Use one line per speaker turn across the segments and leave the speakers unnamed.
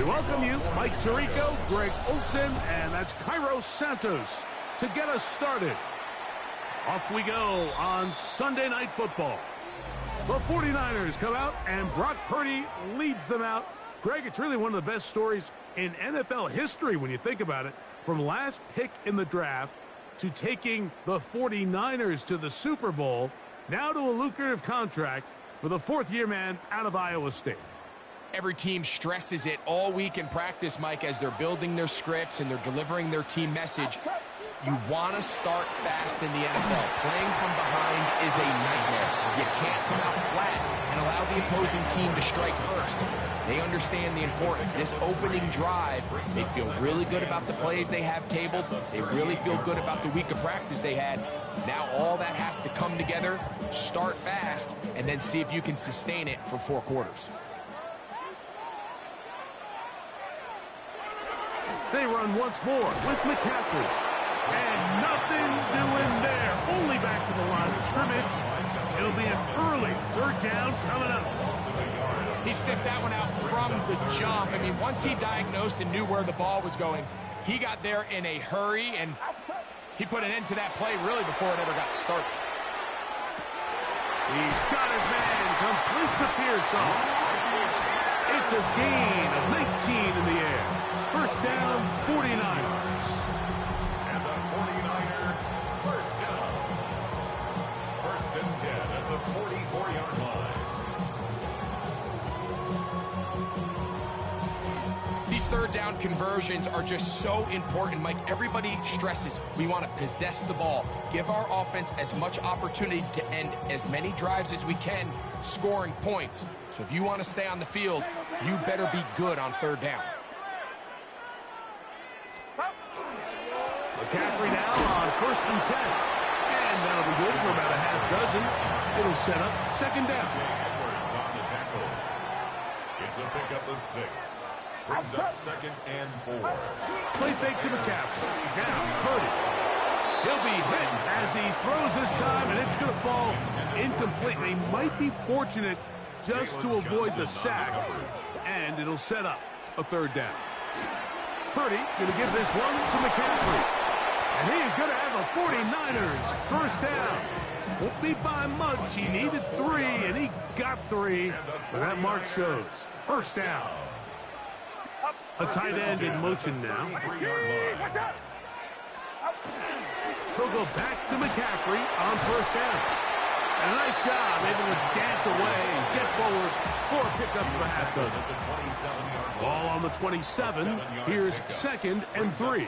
We welcome you, Mike Tirico, Greg Olson, and that's Cairo Santos to get us started. Off we go on Sunday Night Football. The 49ers come out, and Brock Purdy leads them out. Greg, it's really one of the best stories in NFL history when you think about it. From last pick in the draft to taking the 49ers to the Super Bowl, now to a lucrative contract for the fourth-year man out of Iowa State.
Every team stresses it all week in practice, Mike, as they're building their scripts and they're delivering their team message. You want to start fast in the NFL. Playing from behind is a nightmare. You can't come out flat and allow the opposing team to strike first. They understand the importance. This opening drive, they feel really good about the plays they have tabled. They really feel good about the week of practice they had. Now all that has to come together, start fast, and then see if you can sustain it for 4 quarters.
They run once more with McCaffrey. And nothing doing there. Only back to the line of scrimmage. It'll be an early 3rd down coming up.
He sniffed that one out from the jump. I mean, once he diagnosed and knew where the ball was going, he got there in a hurry, and he put an end to that play really before it ever got started.
He's got his man. Completes to Pearson. It's a gain of 19 in the air. First down, 49ers.
And the 49er first down. 1st and 10 at the 44-yard line.
These 3rd down conversions are just so important, Mike. Everybody stresses we want to possess the ball, give our offense as much opportunity to end as many drives as we can, scoring points. So if you want to stay on the field, you better be good on 3rd down.
McCaffrey now on 1st and 10. And that'll be good for about a half dozen. It'll set up 2nd down.
Edwards on the tackle. It's a pickup of 6. Brings up 2nd and 4.
Play fake to McCaffrey. Now Purdy. He'll be hit as he throws this time, and it's going to fall incomplete. They might be fortunate just to avoid the sack, and it'll set up a 3rd down. Purdy going to give this one to McCaffrey. And he's going to have a 49ers first down. Won't be by much. He needed 3, and he got 3. But that mark shows. First down. A tight end in motion now. He'll go back to McCaffrey on 1st down. And a nice job able to dance away and get forward for a pickup of a half dozen. Ball on the 27. Here's 2nd and 3.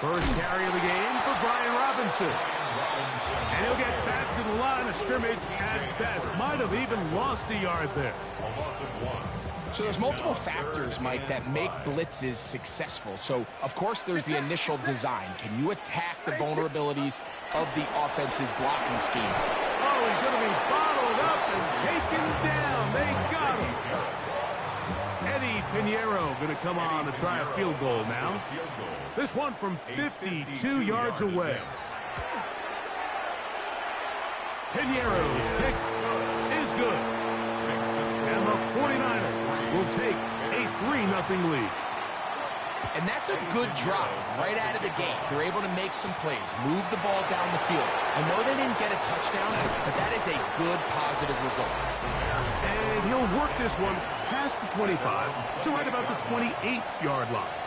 First carry of the game for Brian Robinson. And he'll get back to the line of scrimmage at best. Might have even lost a yard there.
A loss of 1.
So there's multiple factors, Mike, that make blitzes successful. So, of course, there's the initial design. Can you attack the vulnerabilities of the offense's blocking scheme?
Oh, he's going to be bottled up and taken down. They got him. Eddie Pinheiro going to come on to try a field goal now. This one from 52 yards away. Pinheiro's kick is good. And the 49ers will take a 3-0 lead.
And that's a good drive right out of the gate. They're able to make some plays, move the ball down the field. I know they didn't get a touchdown, but that is a good positive result.
And he'll work this one past the 25 to right about the 28-yard line.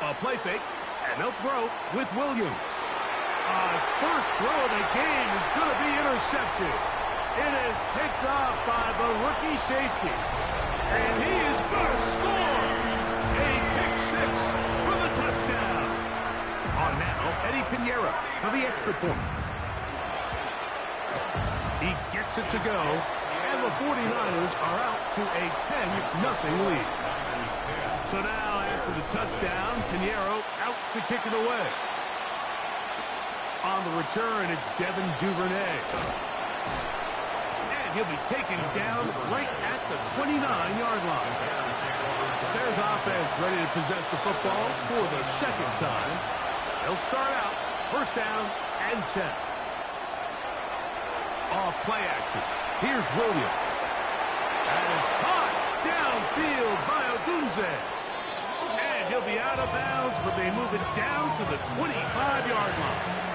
A play fake, and they'll throw with Williams. His first throw of the game is going to be intercepted. It is picked off by the rookie safety. And he is going to score a pick 6 for the touchdown. On now, Eddie Pinheiro for the extra point. He gets it to go, and the 49ers are out to a 10-0 lead. So now, after the touchdown, Pinheiro out to kick it away. On the return, it's Devin Duvernay. And he'll be taken down right at the 29 29-yard line. There's offense ready to possess the football for the second time. They'll start out first down and 10. Off play action. Here's Williams. That is caught downfield by Odunze. And he'll be out of bounds, but they move it down to the 25-yard line.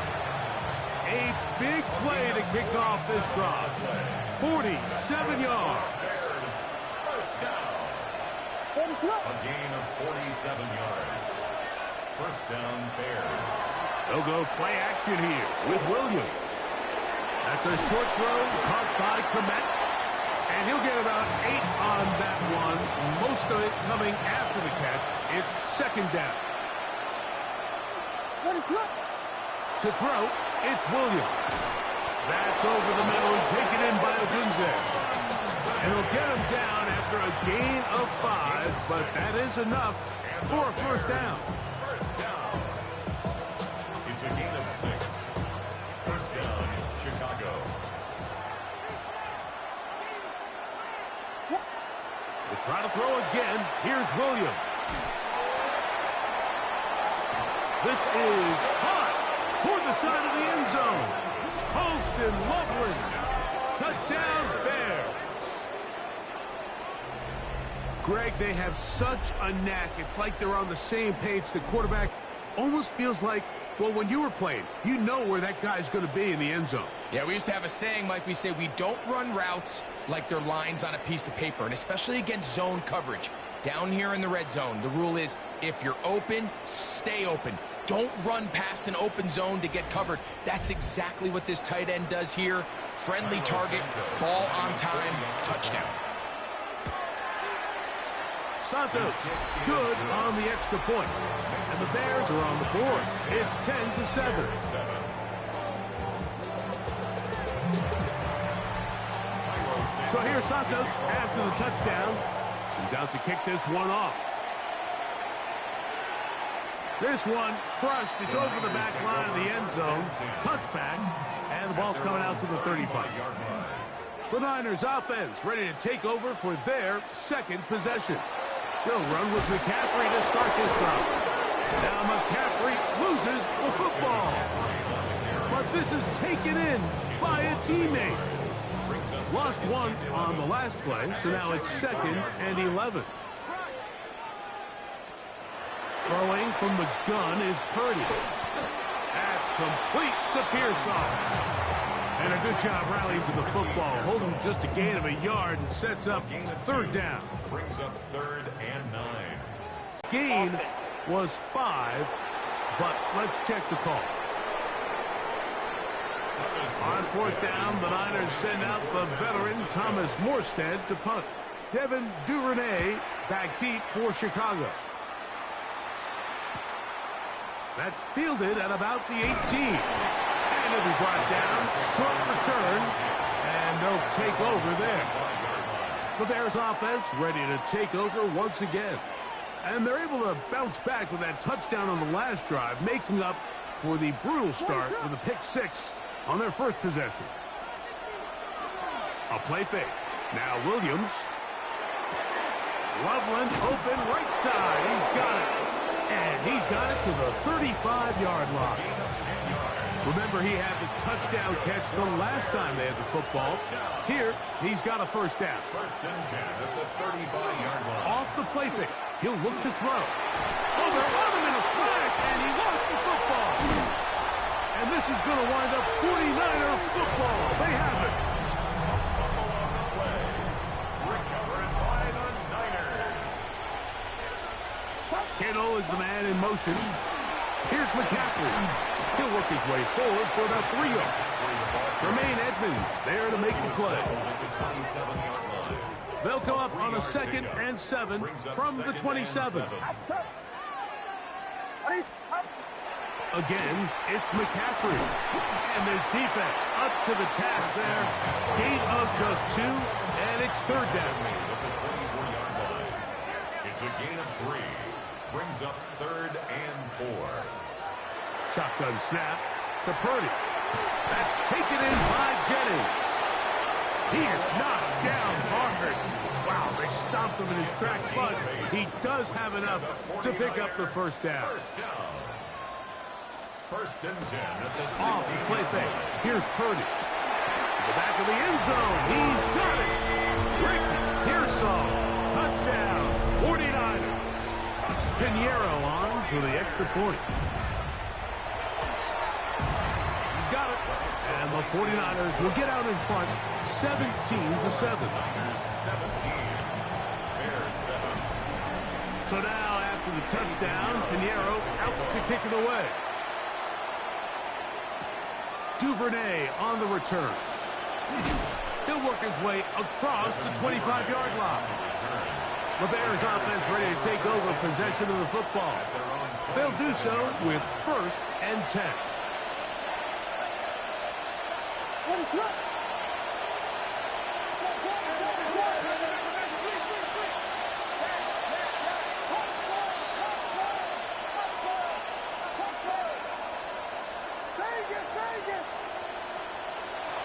A big play to kick off this drive. 47 yards.
First down. A gain of 47 yards. First down, Bears.
They'll go play action here with Williams. That's a short throw caught by Komet. And he'll get about 8 on that one. Most of it coming after the catch. It's second down. To throw, it's Williams. That's over the middle and taken in by Odunze. And he'll get him down after a gain of 5, but that is enough for a first down.
First down. It's a gain of 6. First down, Chicago.
We'll try to throw again. Here's Williams. This is hot toward the side of the end zone. Post and Loveland. Touchdown, Bears. Greg, they have such a knack. It's like they're on the same page. The quarterback almost feels like, well, when you were playing, you know where that guy's going to be in the end zone.
Yeah, we used to have a saying, Mike, we say we don't run routes like they're lines on a piece of paper, and especially against zone coverage. Down here in the red zone, the rule is if you're open, stay open. Don't run past an open zone to get covered. That's exactly what this tight end does here. Friendly target, ball on time, touchdown.
Santos, good on the extra point. And the Bears are on the board. It's 10-7. So here's Santos after the touchdown. He's out to kick this one off. This one crushed. It's over the back line of the end zone. Touchback. And the ball's coming out to the 35-yard line. The Niners offense ready to take over for their second possession. They'll run with McCaffrey to start this drive. Now McCaffrey loses the football. But this is taken in by a teammate. Lost one on the last play, so now it's 2nd and 11. Throwing from the gun is Purdy. That's complete to Pearson. And a good job rallying to the football, holding just a gain of a yard and sets up third down.
Brings up 3rd and 9.
Gain was 5, but let's check the call. On fourth down, the Niners send out the veteran Thomas Morstead to punt. Devin Duvernay back deep for Chicago. That's fielded at about the 18. And it'll be brought down. Short return. And they'll take over there. The Bears offense ready to take over once again. And they're able to bounce back with that touchdown on the last drive, making up for the brutal start with a pick 6 on their first possession. A play fake. Now Williams. Loveland open right side. He's got it. And he's got it to the 35-yard line. Remember, he had the touchdown catch the last time they had the football. Here, he's got a first down.
First and 10 at the 35-yard line.
Off the play fake. He'll look to throw. Oh, they're on him in a flash, and he lost the football. And this is going to wind up 49er football. They have it.
Recovered by the Niners.
Kittle is the man in motion. Here's McCaffrey. He'll work his way forward for about 3 yards. Tremaine Edmonds there to make the play. They'll come up on a 2nd and 7 from the 27. Again, it's McCaffrey. And this defense up to the task there. Gain of just 2, and it's third down.
It's a gain of 3. Brings up 3rd and 4.
Shotgun snap to Purdy. That's taken in by Jennings. He is knocked down hard. Wow, they stopped him in his tracks, but he does have enough to pick up the first down.
First and 10 at the 60.
Off the play fake. Here's Purdy. To the back of the end zone. He's got it. Ricky Pearsall. Touchdown. 49ers. Pinheiro on for the extra point. He's got it. And the 49ers will get out in front 17-7.
17. Bears 7.
So now after the touchdown, Pinheiro out to kick it away. Duvernay on the return. He'll work his way across the 25-yard line. The Bears offense ready to take over possession of the football. They'll do so with 1st and 10.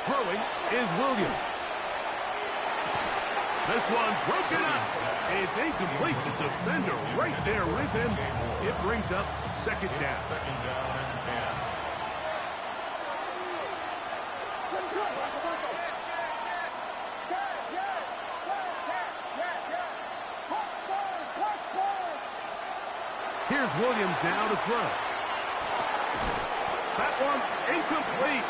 Throwing is Williams. This one broken up. It's incomplete. The defender right there with him. It brings up 2nd down.
2nd down and 10.
Here's Williams now to throw. That one incomplete.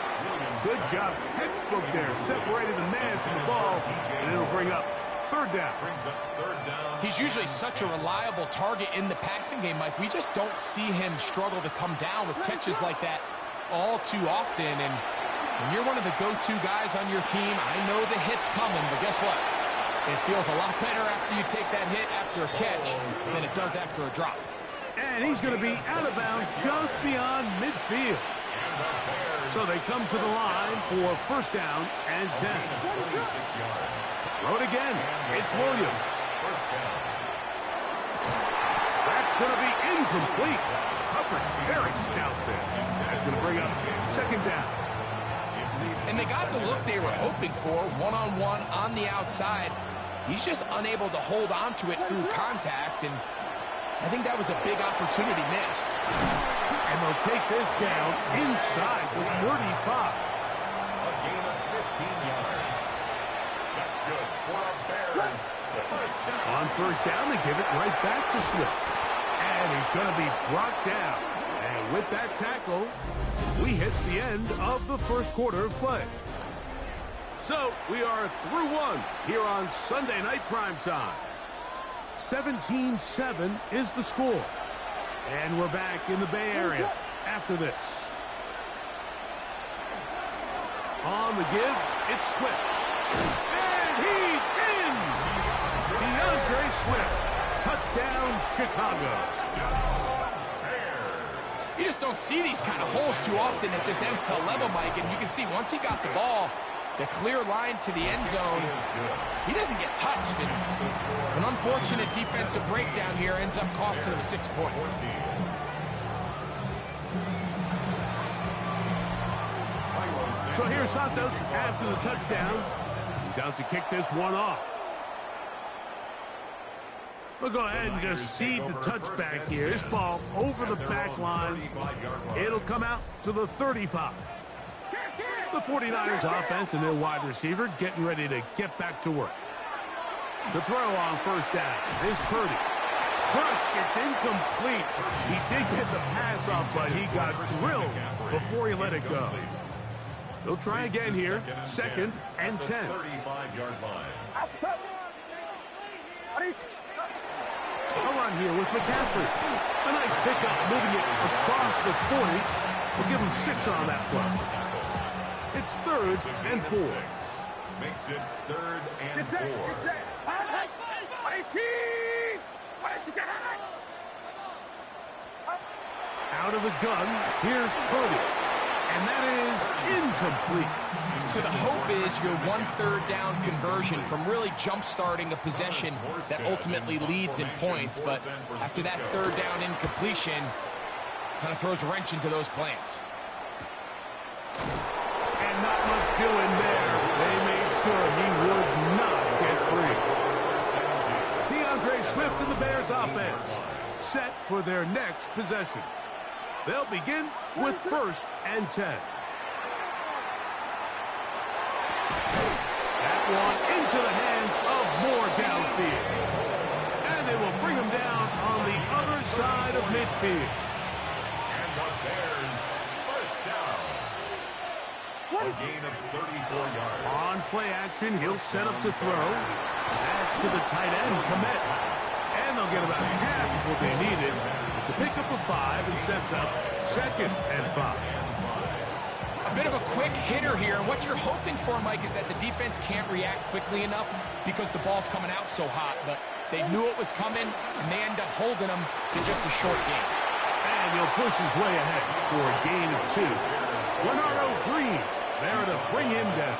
Good job, textbook there. Separated the man from the ball, and it'll bring up 3rd down.
He's usually such a reliable target in the passing game, Mike. We just don't see him struggle to come down with catches like that all too often. And when you're one of the go-to guys on your team, I know the hit's coming, but guess what? It feels a lot better after you take that hit after a catch than it does after a drop.
And he's going to be out of bounds just beyond midfield. So they come to the line for 1st down and 10. Throw it again. It's Williams. That's going to be incomplete. Coverage very stout there. That's going to bring up 2nd down.
And they got the look they were hoping for, one-on-one on the outside. He's just unable to hold on to it through contact, and I think that was a big opportunity missed.
And they'll take this down inside the 35.
A gain of 15 yards. That's good for our Bears.
On 1st down, they give it right back to Swift. And he's going to be brought down. And with that tackle, we hit the end of the 1st quarter of play. So we are through 1 here on Sunday Night Primetime. 17-7 is the score. And we're back in the Bay Area after this. On the give, it's Swift. And he's in! DeAndre Swift. Touchdown, Chicago.
You just don't see these kind of holes too often at this NFL level, Mike. And you can see once he got the ball, the clear line to the end zone, he doesn't get touched. And an unfortunate defensive breakdown here ends up costing him 6 points.
So here's Santos after the touchdown. He's out to kick this one off. We'll go ahead and just seed the touchback here. This ball over the back line. It'll come out to the 35. The 49ers offense and their wide receiver getting ready to get back to work. The throw on 1st down is Purdy. Crushed, it's incomplete. He did get the pass off, but he got drilled before he let it go. They'll try again here. 2nd and 10.
35-yard line.
A run here with McCaffrey. A nice pickup, moving it across the 40. We'll give him 6 on that play. It's 3rd and 4.
Makes it 3rd and 4.
Out of the gun, here's Purdy. And that is incomplete.
So the hope is your 1/3 down conversion from really jump-starting a possession that ultimately leads in points. But after that 3rd down incompletion, kind of throws a wrench into those plans.
And not much doing there. They made sure he would not get free. Swift and the Bears offense set for their next possession. They'll begin with 1st and 10. That one into the hands of Moore downfield. And they will bring him down on the other side of midfield.
And the Bears, first down. A gain of 34 yards.
On play action, he'll set up to throw. That's to the tight end, Komet. And they'll get about half of what they needed. It's a pickup of 5 and sets up 2nd and 5.
A bit of a quick hitter here, and what you're hoping for, Mike, is that the defense can't react quickly enough because the ball's coming out so hot. But they knew it was coming, and they end up holding them to just a short gain.
And he'll push his way ahead for a gain of 2. Bernardo Green there to bring him down.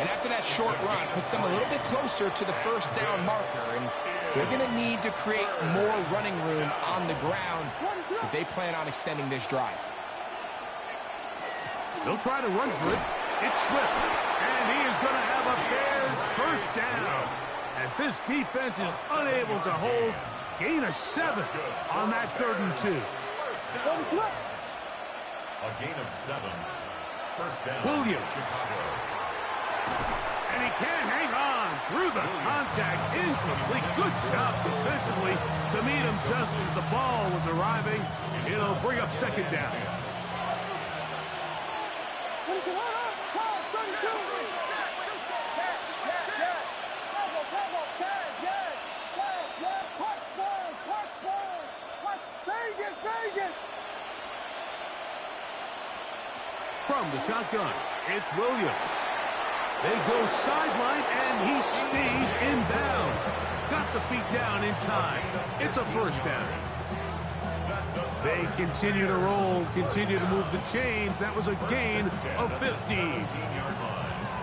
And after that short run, puts them a little bit closer to the first down marker. And they're going to need to create more running room on the ground if they plan on extending this drive.
They'll try to run for it. It's Swift. And he is going to have a Bears first down. As this defense is unable to hold, gain of 7 on that 3rd and 2.
A gain of 7. First down.
Williams. And he can't hang on through the contact. Incomplete. Good job defensively to meet him just as the ball was arriving. It'll bring up 2nd down. From the shotgun, it's Williams. They go sideline, and he stays in bounds. Got the feet down in time. It's a first down. They continue to roll, continue to move the chains. That was a gain of 15.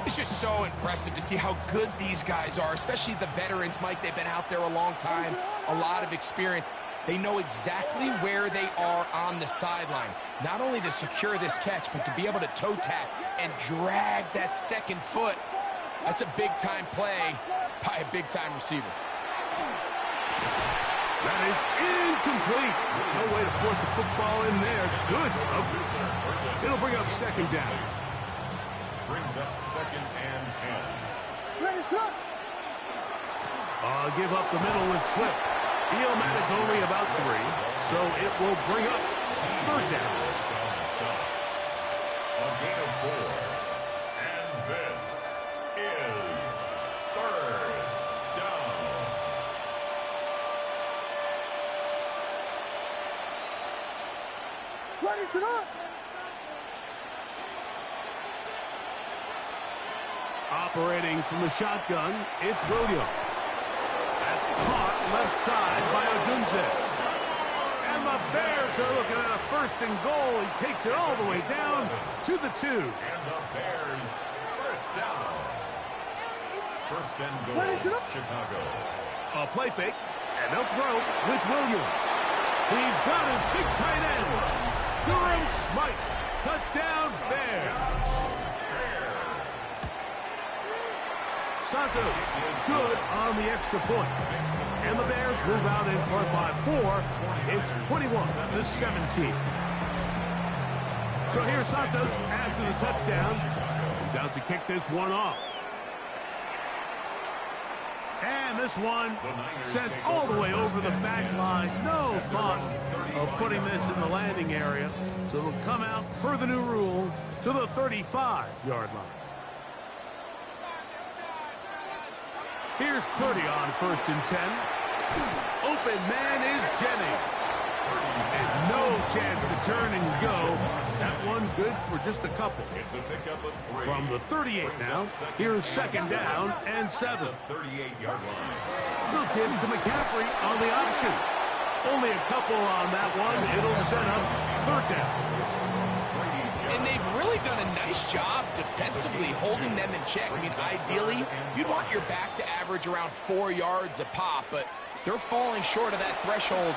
It's just so impressive to see how good these guys are, especially the veterans, Mike. They've been out there a long time, a lot of experience. They know exactly where they are on the sideline, not only to secure this catch, but to be able to toe tap and drag that 2nd foot. That's a big-time play by a big-time receiver.
That is incomplete. No way to force the football in there. Good coverage. It'll bring up 2nd down.
Brings up 2nd and 10.
Give up the middle with Swift. He'll manage only about 3, so it will bring up 3rd down.
A gain of 4. And this is 3rd down.
Operating from the shotgun, it's Williams. That's caught left side by Odunze. And the Bears are looking at a 1st and goal. He takes it all the way down to the 2.
And the Bears first down. 1st and goal, Chicago.
A play fake, and they'll throw with Williams. He's got his big tight end, Durham Smythe. Touchdown, Bears. Santos good on the extra point. And the Bears move out in front by 4. It's 21-17. So here's Santos after the touchdown. He's out to kick this one off. And this one sent all the way over the back line. No thought of putting this in the landing area. So it'll come out per the new rule to the 35-yard line. Here's Purdy on 1st and 10. Open man is Jennings. And no chance to turn and go. That one good for just a couple.
It's a pickup of 3.
From the 38 now, here's 2nd down and 7.
38-yard line.
Look in to McCaffrey on the option. Only a couple on that one. It'll set up 3rd down.
And they've really done a nice job defensively holding them in check. I mean, ideally, you'd want your back to average around 4 yards a pop, but they're falling short of that threshold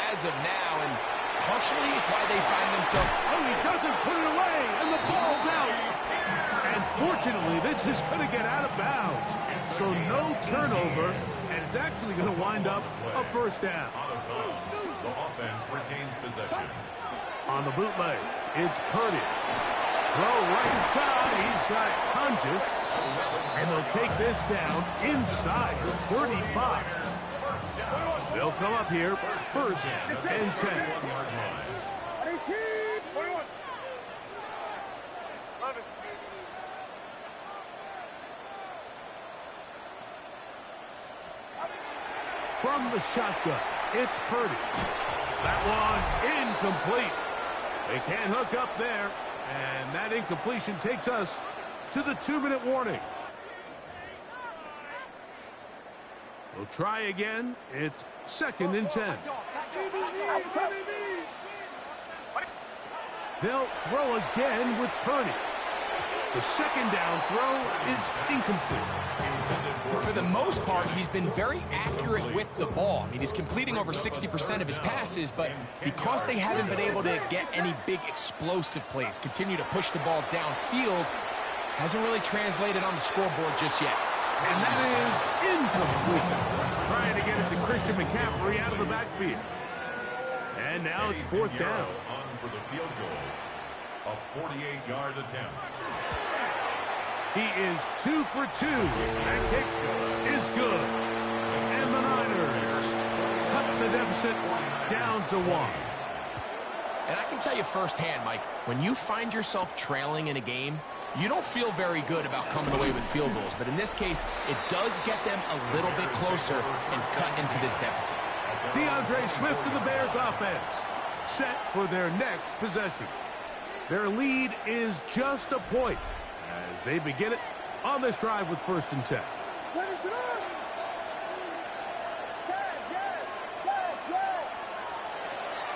as of now, and partially it's why they find themselves.
Oh, he doesn't put it away, and the ball's out. And Unfortunately, this is going to get out of bounds. So no turnover, and it's actually going to wind up a first down.
Out of bounds. The offense retains possession.
On the bootleg, it's Purdy. Throw right side, he's got Tungus. And they'll take this down inside the 35. They'll come up here first and 10. From the shotgun, it's Purdy. That one incomplete. They can't hook up there, and that incompletion takes us to the 2-minute warning. We'll try again. It's second and 10. They'll throw again with Purdy. The second down throw is incomplete.
For the most part, he's been very accurate with the ball. I mean, he's completing over 60% of his passes, but because they haven't been able to get any big explosive plays, continue to push the ball downfield, hasn't really translated on the scoreboard just yet.
And that is incomplete. Trying to get it to Christian McCaffrey out of the backfield. And now it's fourth down.
On for the field goal. A 48-yard attempt.
He is 2 for 2. That kick is good. And the Niners cut the deficit down to 1.
And I can tell you firsthand, Mike, when you find yourself trailing in a game, you don't feel very good about coming away with field goals. But in this case, it does get them a little bit closer and cut into this deficit.
DeAndre Swift of the Bears offense set for their next possession. Their lead is just a point as they begin it on this drive with first and 10.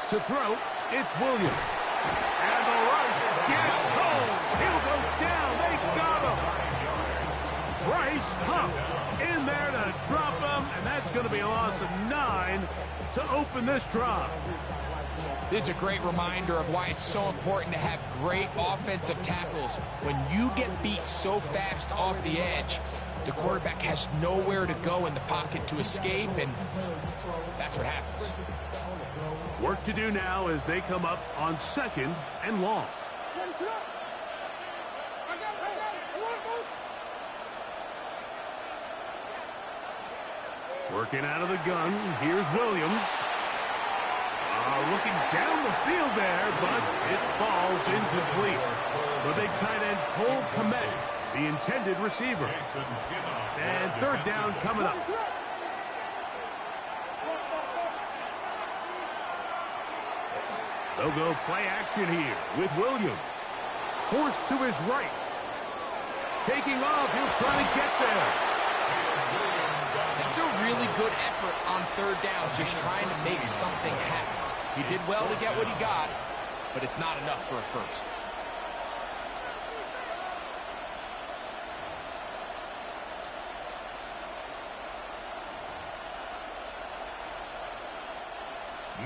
To throw, it's Williams. And the rush gets home. He'll go down. They got him. Bryce Huff in there to drop him, and that's going to be a loss of 9 to open this drive.
This is a great reminder of why it's so important to have great offensive tackles. When you get beat so fast off the edge, the quarterback has nowhere to go in the pocket to escape, and that's what happens.
Work to do now as they come up on second and long. Working out of the gun, here's Williams. Looking down the field there, but it falls incomplete. The big tight end, Cole Kmet, the intended receiver. And third down coming up. They'll go play action here with Williams. Forced to his right. Taking off, he'll try to get there.
That's a really good effort on third down, just trying to make something happen. He did well to get what he got, but it's not enough for a first.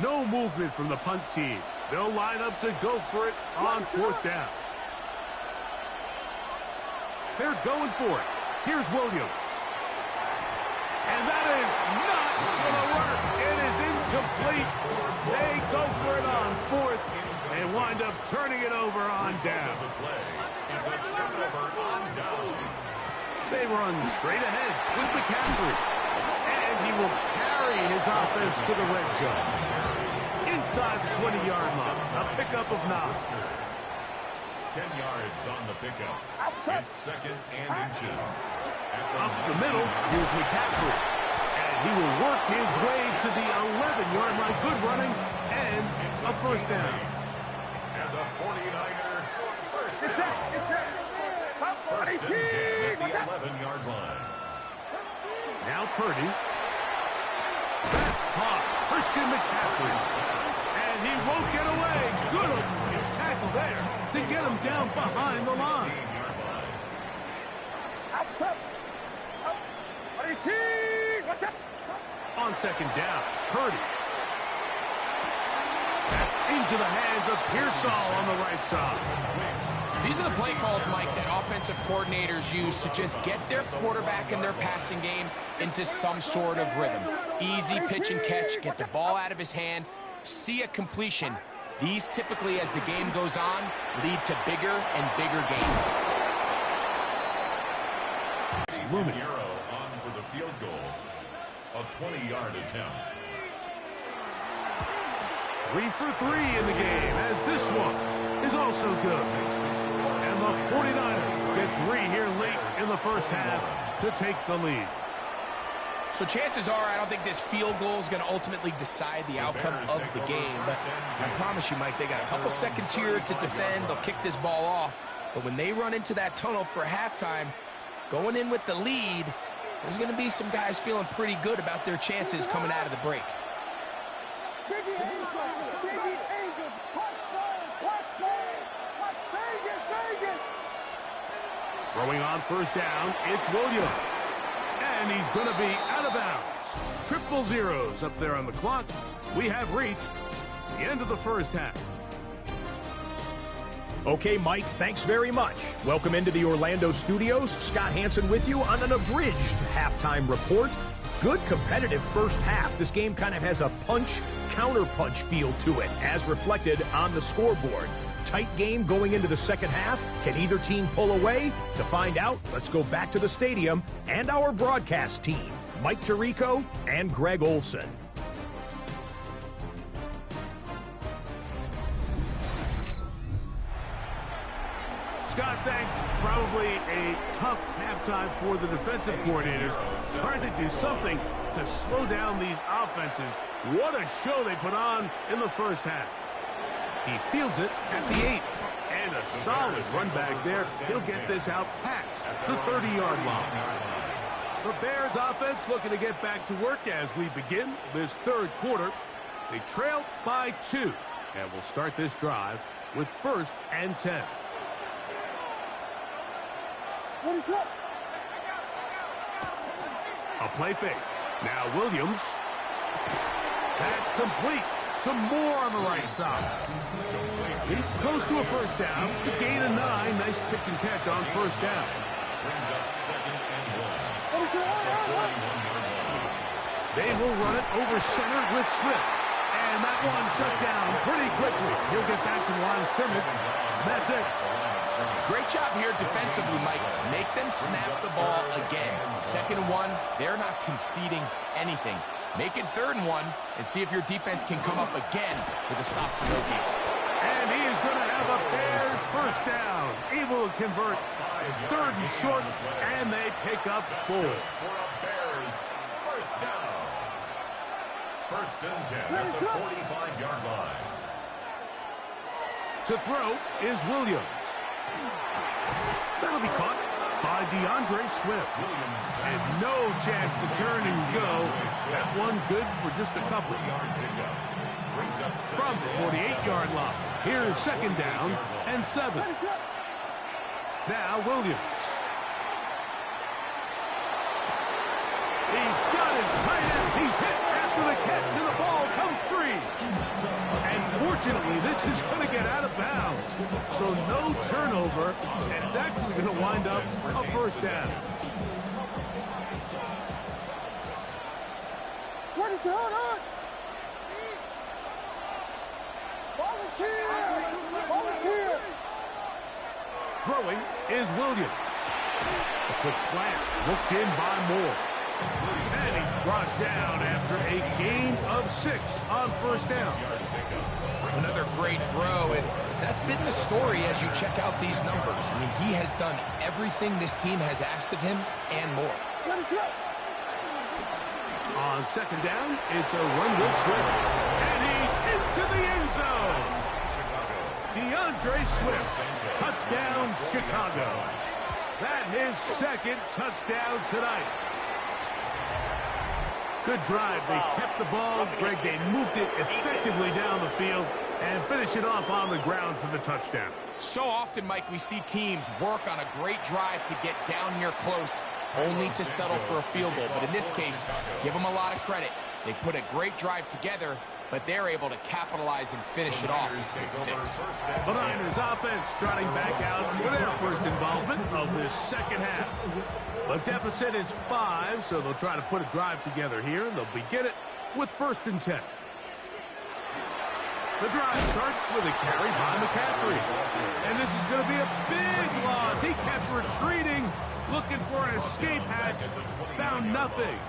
No movement from the punt team. They'll line up to go for it on fourth down. They're going for it. Here's Williams. And that is not going to work. It is incomplete. They go for it on fourth and wind up turning it over on down. They run straight ahead with McCaffrey. And he will carry his offense to the red zone. Inside the 20-yard line, a pickup of 9.
10 yards on the pickup. It's second and inches.
Up the middle, here's McCaffrey. And he will work his way to the 11-yard line. Good running and a first down.
And the 49er first down. First and 10 at the 11-yard line.
Now Purdy. That's caught. Christian McCaffrey. And he won't get away. Good tackle there to get him down behind the line. On second down, Purdy. That's into the hands of Pearsall on the right side.
These are the play calls, Mike, that offensive coordinators use to just get their quarterback and their passing game into some sort of rhythm. Easy pitch and catch, get the ball out of his hand, see a completion. These typically, as the game goes on, lead to bigger and bigger gains.
Arrow on for the field goal. A 20-yard attempt.
3 for 3 in the game, as this one is also good. And the 49ers get 3 here late in the first half to take the lead.
So chances are, I don't think this field goal is going to ultimately decide the outcome of the game. But I promise you, Mike, they got a couple seconds here to defend. They'll kick this ball off. But when they run into that tunnel for halftime, going in with the lead, there's going to be some guys feeling pretty good about their chances coming out of the break.
Throwing on first down, it's Williams. And he's going to be out of bounds. Triple zeros up there on the clock. We have reached the end of the first half.
Okay, Mike, thanks very much. Welcome into the Orlando studios. Scott Hansen with you on an abridged halftime report. Good competitive first half. This game kind of has a punch-counter-punch feel to it, as reflected on the scoreboard. Tight game going into the second half. Can either team pull away? To find out, let's go back to the stadium and our broadcast team, Mike Tirico and Greg Olson.
Scott, thanks. Probably a tough halftime for the defensive coordinators, trying to do something to slow down these offenses. What a show they put on in the first half. He fields it at the 8. And a solid run back there. He'll get this out past the 30-yard line. The Bears offense looking to get back to work as we begin this third quarter. They trail by 2. And we'll start this drive with 1st and 10.
What is up?
A play fake. Now Williams. That's complete. Some more on the right side. He's close to a first down. To gain a 9. Nice pitch and catch on first down.
Brings up 2nd and 1.
They will run it over center with Smith. And that one shut down pretty quickly. He'll get back to the line of scrimmage. That's it.
Great job here defensively, Mike. Make them snap the ball again. 2nd and 1, they're not conceding anything. Make it 3rd and 1 and see if your defense can come up again with a stop for no gain.
And he is going to have a Bears first down. Able to convert. It's 3rd and short, and they pick up 4.
For a Bears first down. 1st and 10 at the 45-yard line.
To throw is Williams. That'll be caught by DeAndre Swift. And no chance to turn and go. That one good for just a couple. From the 48-yard line. Here's 2nd down and 7. Now Williams. He's got his tight end. He's hit after the catch, and the ball comes free. And fortunately, this is going to get out of bounds. So no turnover, and it's actually going to wind up a first down.
What is going on? Volunteer! Volunteer!
Throwing is Williams. A quick slant, looked in by Moore. And he's brought down after a gain of 6 on first down.
Another great throw, and that's been the story as you check out these numbers. I mean, he has done everything this team has asked of him and more.
On 2nd down, it's a run with Swift. And he's into the end zone. DeAndre Swift, touchdown Chicago. That his 2nd touchdown tonight. Good drive. They kept the ball. Greg, they moved it effectively down the field and finish it off on the ground for the touchdown.
So often, Mike, we see teams work on a great drive to get down here close, only to settle for a field goal. But in this case, give them a lot of credit. They put a great drive together, but they're able to capitalize and finish it off with 6.
The Niners offense trotting back out for their first involvement of this second half. The deficit is 5, so they'll try to put a drive together here, and they'll begin it with 1st and 10. The drive starts with a carry by McCaffrey. And this is going to be a big loss. He kept retreating, looking for an escape hatch, found nothing.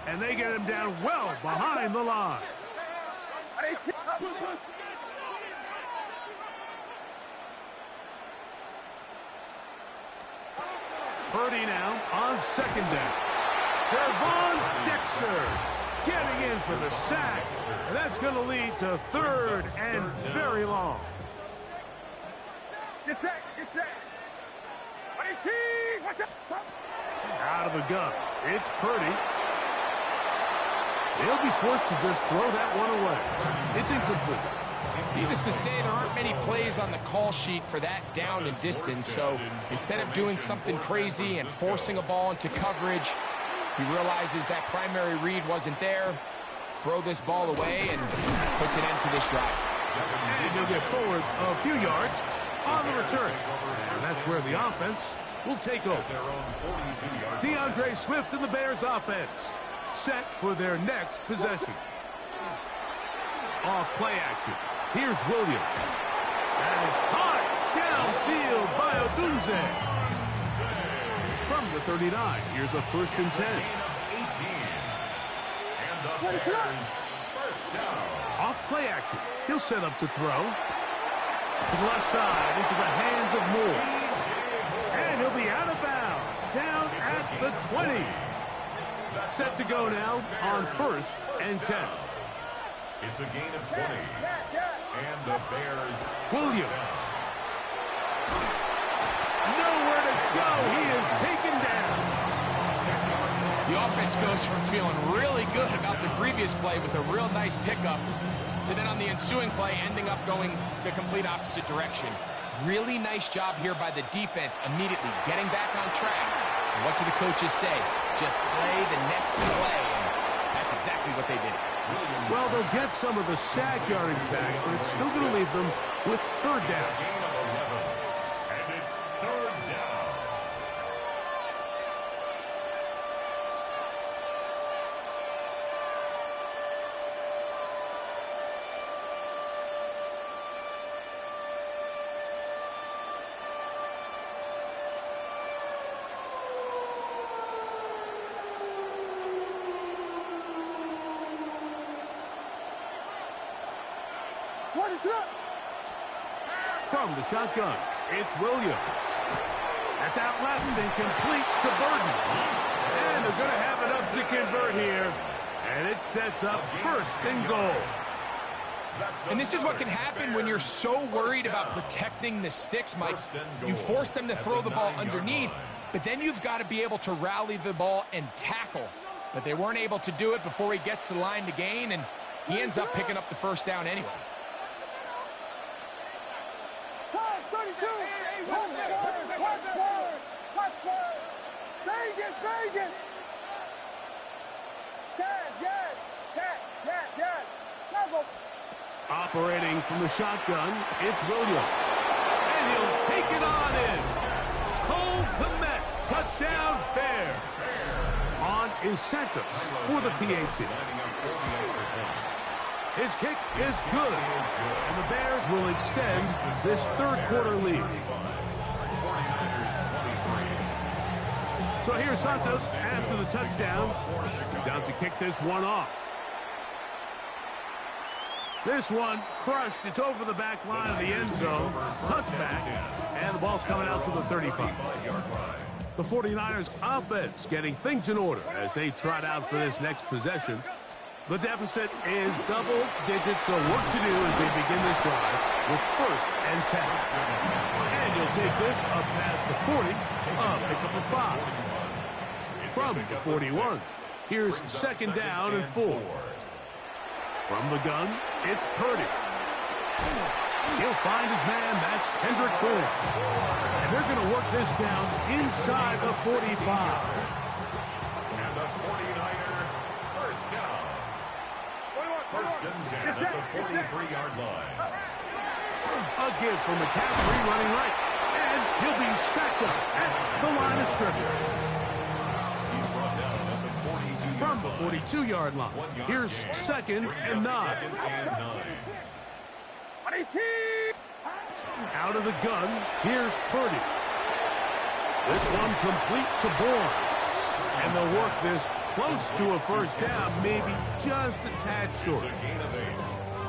And they get him down well behind the line. Purdy now on 2nd down. Devon Dexter getting in for the sack. And that's going to lead to 3rd and very long.
Get set, get set.
Out of the gun. It's Purdy. He'll be forced to just throw that one away. It's incomplete.
Needless to say, there aren't many plays on the call sheet for that down and distance, so instead of doing something crazy and forcing a ball into coverage, he realizes that primary read wasn't there, throw this ball away, and puts an end to this drive.
And he'll get forward a few yards on the return. And that's where the offense will take over. DeAndre Swift and the Bears offense set for their next possession. Off play action. Here's Williams. That is caught downfield by Odunze. From the 39, here's a 1st and 10. Off play action. He'll set up to throw. To the left side, into the hands of Moore. And he'll be out of bounds, down at the 20. Set to go now on 1st and 10.
It's a gain of 20. And the Bears.
Williams. Nowhere to go. He is taken down.
The offense goes from feeling really good about the previous play with a real nice pickup to then on the ensuing play ending up going the complete opposite direction. Really nice job here by the defense immediately getting back on track. And what do the coaches say? Just play the next play. And that's exactly what they did.
Well, they'll get some of the sack yardage back, but it's still going to leave them with 3rd down.
And it's 3rd down.
What is up?
From the shotgun, it's Williams. That's out left and complete to Burton. And they're going to have enough to convert here. And it sets up 1st and goal.
And this is what can happen when you're so worried about protecting the sticks, Mike. You force them to throw the ball underneath, but then you've got to be able to rally the ball and tackle. But they weren't able to do it before he gets to the line to gain, and he ends up picking up the 1st down anyway.
Vegas! Yes!
Operating from the shotgun, it's Williams. And he'll take it on in. Cole Kmet, touchdown Bears. On is Santos for the PAT. His kick is good. And the Bears will extend this 3rd quarter lead. So here's Santos after the touchdown. He's out to kick this one off. This one crushed. It's over the back line of the end zone. Touchback. And the ball's coming out to the 35. The 49ers offense getting things in order as they trot out for this next possession. The deficit is double digits, so work to do as they begin this drive with 1st and 10. And he'll take this up past the 40, pick up a 5. From the 41, here's 2nd down and 4. From the gun, it's Purdy. He'll find his man, that's Kendrick Bourne. And they're going to work this down inside the 45.
And the 49er 1st down. First and 10 at the 43-yard line.
A give from McCaffrey running right. And he'll be stacked up at the line of scrimmage.
He's brought down at the 42-yard
From the 42-yard line. Here's second and 9.
Second and 9.
Out of the gun, here's Purdy. This one complete to Bourne. And they'll work this close to a first down, maybe just a tad short.
It's a gain of 8.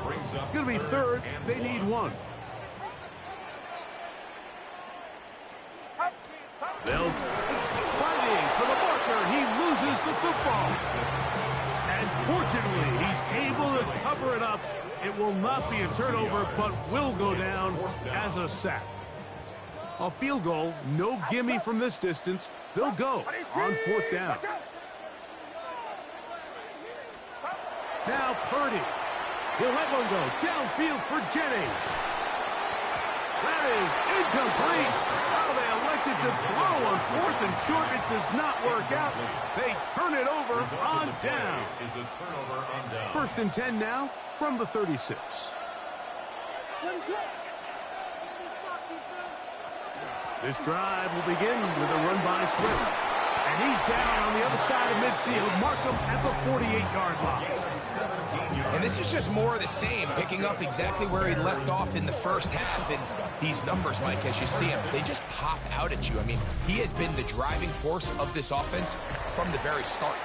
Brings up
It's going to be third. They need 1. They'll fighting for the marker. He loses the football. And fortunately, he's able to cover it up. It will not be a turnover, but will go down as a sack. A field goal, no gimme from this distance. They'll go on 4th down. Now Purdy. He'll let one go downfield for Jennings. That is incomplete. Oh, they elected to throw on 4th and short. It does not work out. They turn it over on down.
Is a turnover on down.
1st and 10 now from the 36. This drive will begin with a run by Swift. And he's down on the other side of midfield. Mark him at the 48-yard line.
And this is just more of the same, picking up exactly where he left off in the first half. And these numbers, Mike, as you see him, they just pop out at you. I mean, he has been the driving force of this offense from the very start.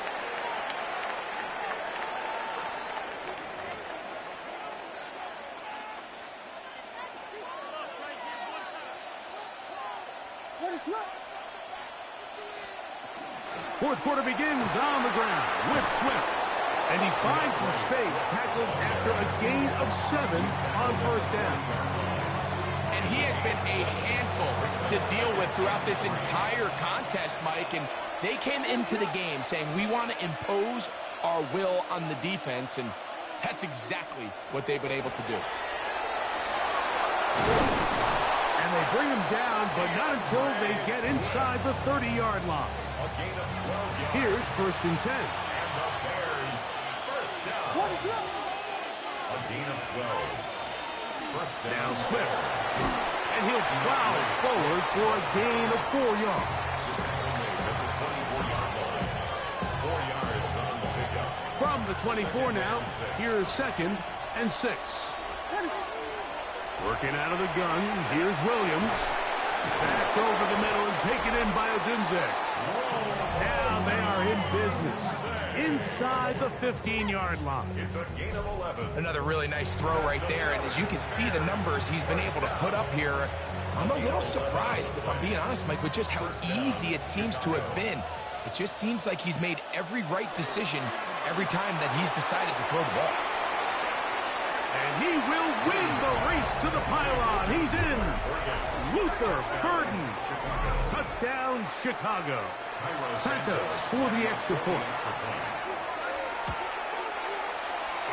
Fourth quarter begins on the ground with Swift. And he finds some space, tackled after a gain of 7 on 1st down.
And he has been a handful to deal with throughout this entire contest, Mike. And they came into the game saying, we want to impose our will on the defense. And that's exactly what they've been able to do.
And they bring him down, but not until they get inside the 30-yard line.
A gain of 12 yards.
Here's 1st and 10.
And the Bears first down. A gain of 12. First down.
Now Swift. And he'll plow forward for a gain of 4 yards.
At the 24-yard line. 4 yards on the pickup.
From the 24 now, here's 2nd and 6. Working out of the gun, here's Williams. That's over the middle and taken in by Odunze. Now they are in business. Inside the 15-yard line.
It's a gain of 11.
Another really nice throw right there. And as you can see the numbers he's been able to put up here, I'm a little surprised, if I'm being honest, Mike, with just how easy it seems to have been. It just seems like he's made every right decision every time that he's decided to throw the ball.
And he will win the race to the pylon. He's in. Luther Burden. Touchdown, Chicago. Santos for the extra point.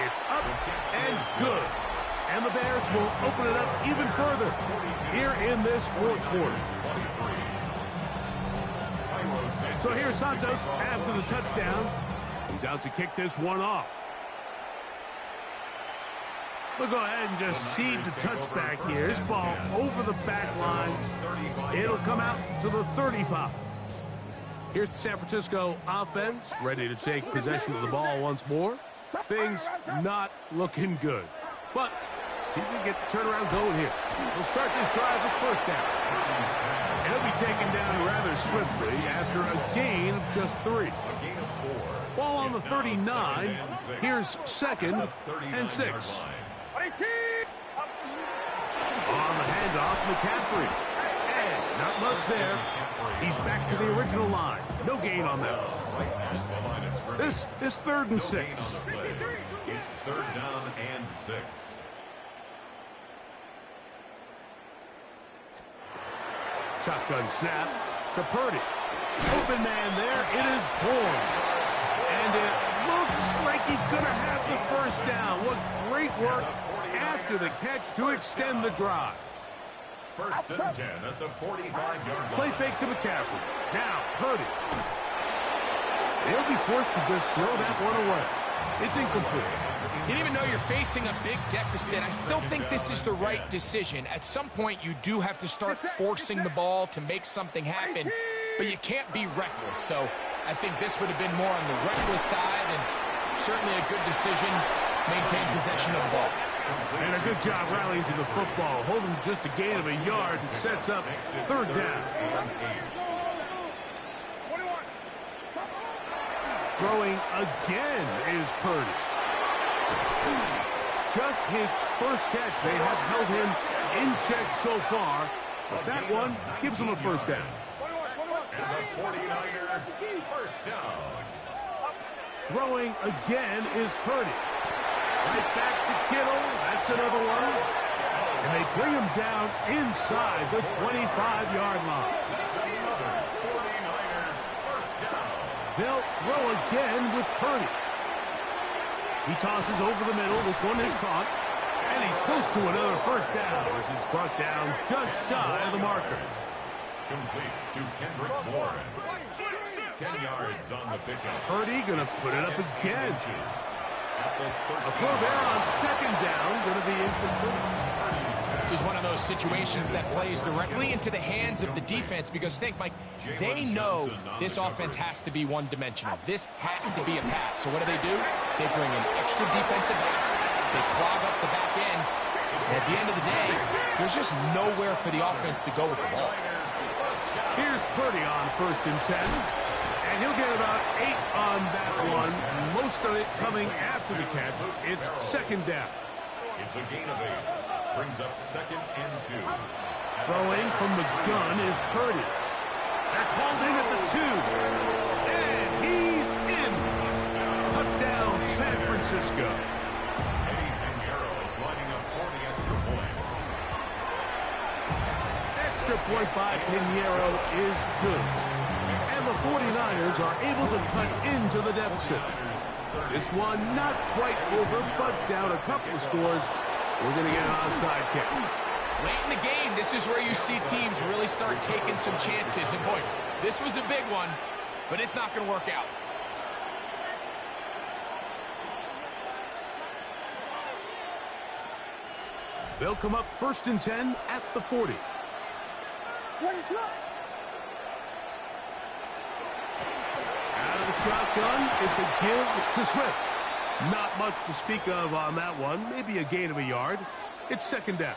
It's up and good. And the Bears will open it up even further here in this 4th quarter. So here's Santos after the touchdown. He's out to kick this one off. We'll go ahead and just cede the touchback here. This ball over the back line. It'll come out to the 35. Here's the San Francisco offense, ready to take possession of the ball once more. Things not looking good. But see if we can get the turnaround going here. We'll start this drive with 1st down. And he'll be taken down rather swiftly after a gain of just 3. Ball on the 39. Here's 2nd and 6. On the handoff, McCaffrey. And not much there. He's back to the original line. No gain on that one. This is 3rd and 6.
It's 3rd down and 6.
Shotgun snap to Purdy. Open man there. It is Bourne. And it looks like he's going to have the 1st down. What great work after the catch to extend the drive.
1st and 10 at the 45-yard line.
Play fake to McCaffrey. Now Purdy. He'll be forced to just throw that one away. It's incomplete.
And even though you're facing a big deficit, I still think this is the right decision. At some point, you do have to start forcing the ball to make something happen, but you can't be reckless. So I think this would have been more on the reckless side, and certainly a good decision, maintain possession of the ball.
And a good job rallying to the football, holding just a gain of a yard and sets up third down. Throwing again is Purdy. Just his first catch. They have held him in check so far, but that one gives him a first down.
And the 49er first down.
Throwing again is Purdy. Right back to Kittle. That's another one. And they bring him down inside the 25-yard line. They'll throw again with Purdy. He tosses over the middle. This one is caught. And he's close to another first down as he's brought down just shy of the marker.
Complete to Kendrick Warren. 10 yards on the pickup.
Purdy going to put it up again. A throw there on second down, going to be incomplete.
This is one of those situations that plays directly into the hands of the defense because think, Mike, they know this offense has to be one-dimensional. This has to be a pass. So what do? They bring in extra defensive backs. They clog up the back end. And at the end of the day, there's just nowhere for the offense to go with the ball.
Here's Purdy on 1st and 10. And he'll get about 8 on that one. Most of it coming after the catch. It's second down.
It's a gain of 8. Brings up 2nd and 2.
Throwing from the gun is Purdy. That's hauled in at the 2. And he's in. Touchdown, San Francisco.
Eddie Pinheiro lining up for the extra point.
Extra point by Pinheiro is good. And the 49ers are able to cut into the deficit. This one not quite over, but down a couple of scores. We're going to get an onside kick.
Late in the game, this is where you see teams really start taking some chances. And boy, this was a big one, but it's not going to work out.
They'll come up 1st and 10 at the 40. Out of the shotgun, it's a give to Swift. Not much to speak of on that one. Maybe a gain of a yard. It's second down.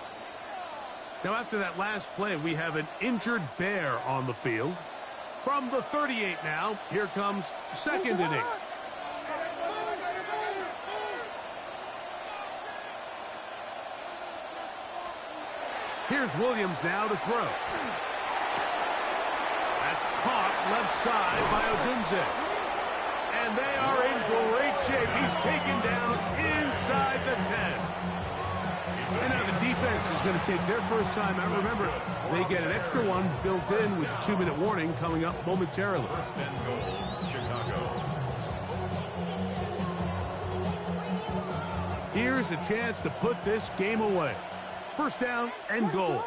Now, after that last play, we have an injured Bear on the field. From the 38 now, here comes 2nd and 8. Here's Williams now to throw. That's caught left side by Odunze. And they are in great shape. He's taken down inside the 10. And now the defense is going to take their first time out. Remember, they get an extra one built in with a 2-minute warning coming up momentarily.
1st and goal, Chicago.
Here's a chance to put this game away. 1st down and goal.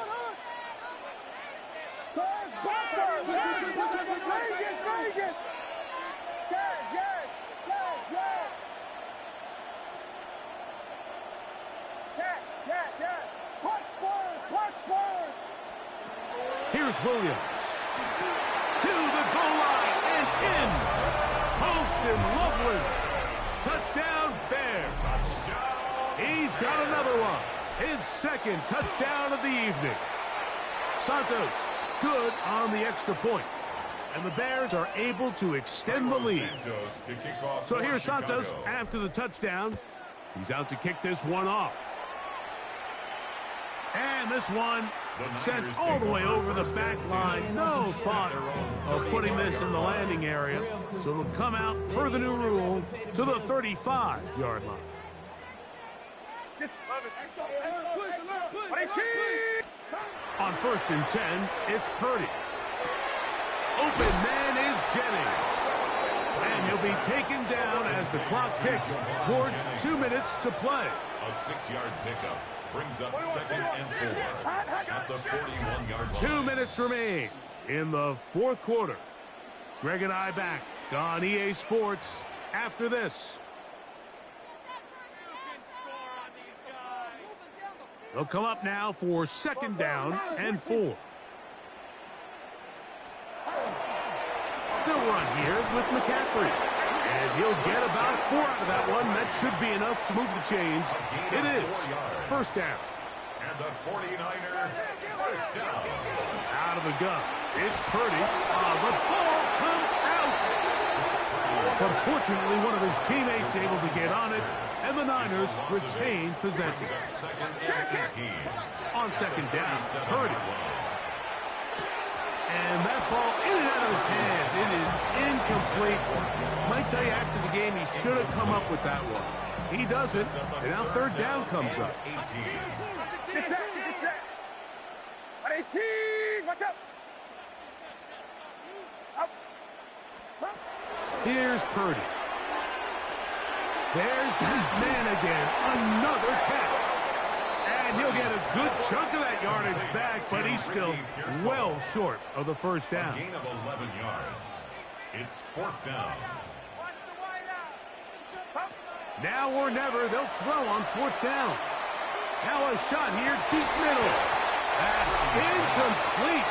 Here's Williams. To the goal line and in. Post and Loveland. Touchdown, Bears. He's got another one. His 2nd touchdown of the evening. Santos, good on the extra point. And the Bears are able to extend the lead. So here's Santos after the touchdown. He's out to kick this one off. And this one sent all the way over the back line. No thought of putting this in the landing area. So it'll come out per the new rule to the 35-yard line. On 1st and 10, it's Purdy. Open man is Jennings. And he'll be taken down as the clock ticks towards 2 minutes to play.
A 6-yard pickup brings up 2nd and 4 at the 41-yard line.
2 minutes remain in the 4th quarter. Greg and I back on EA Sports after this. They'll come up now for 2nd down and 4. They'll run here with McCaffrey. And he'll get about 4 out of that one. That should be enough to move the chains. It is 1st down.
And the 49er, 1st down.
Out of the gun. It's Purdy. The ball comes out. But fortunately, one of his teammates able to get on it, and the Niners retain possession. On 2nd down, Purdy. And that ball in and out of his hands. It is incomplete. Might tell you after the game he should have come up with that one. He doesn't, and now 3rd down comes up.
Get set, get set. 18, watch out. Up. Up.
Here's Purdy. There's that man again. Another catch. And he'll get a good chunk of that yardage back, but he's still well short of the 1st down.
A gain of 11 yards. It's 4th down.
Now or never, they'll throw on 4th down. Now a shot here, deep middle. That's incomplete.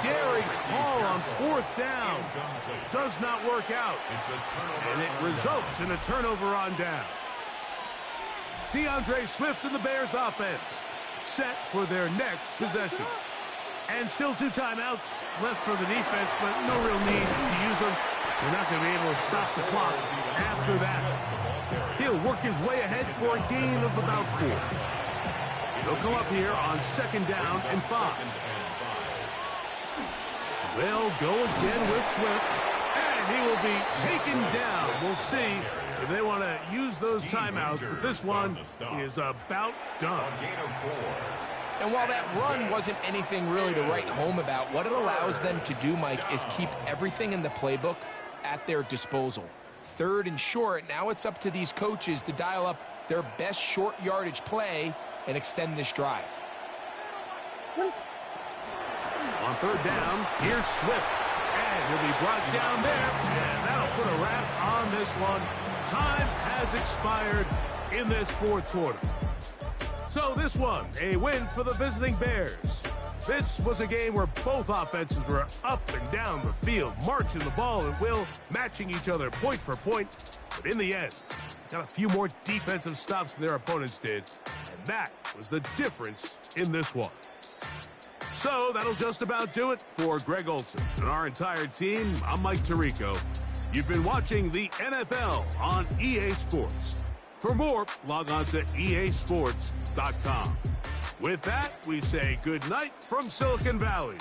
Daring call on 4th down. Does not work out. And it results in a turnover on down. DeAndre Swift and the Bears offense set for their next possession. And still 2 timeouts left for the defense, but no real need to use them. They're not going to be able to stop the clock after that. He'll work his way ahead for a gain of about 4. They'll come up here on 2nd down and 5. They'll go again with Swift, and he will be taken down. We'll see if they want to use those timeouts, but this one is about done.
And while that run wasn't anything really to write home about, what it allows them to do, Mike, is keep everything in the playbook at their disposal. 3rd and short, now it's up to these coaches to dial up their best short yardage play and extend this drive.
On 3rd down, here's Swift. And he'll be brought down there, and that'll put a wrap on this one. Time has expired in this 4th quarter. So this one, a win for the visiting Bears. This was a game where both offenses were up and down the field, marching the ball at will, matching each other point for point. But in the end, got a few more defensive stops than their opponents did, and that was the difference in this one. So that'll just about do it for Greg Olson and our entire team. I'm Mike Tirico. You've been watching the NFL on EA Sports. For more, log on to easports.com. With that, we say good night from Silicon Valley.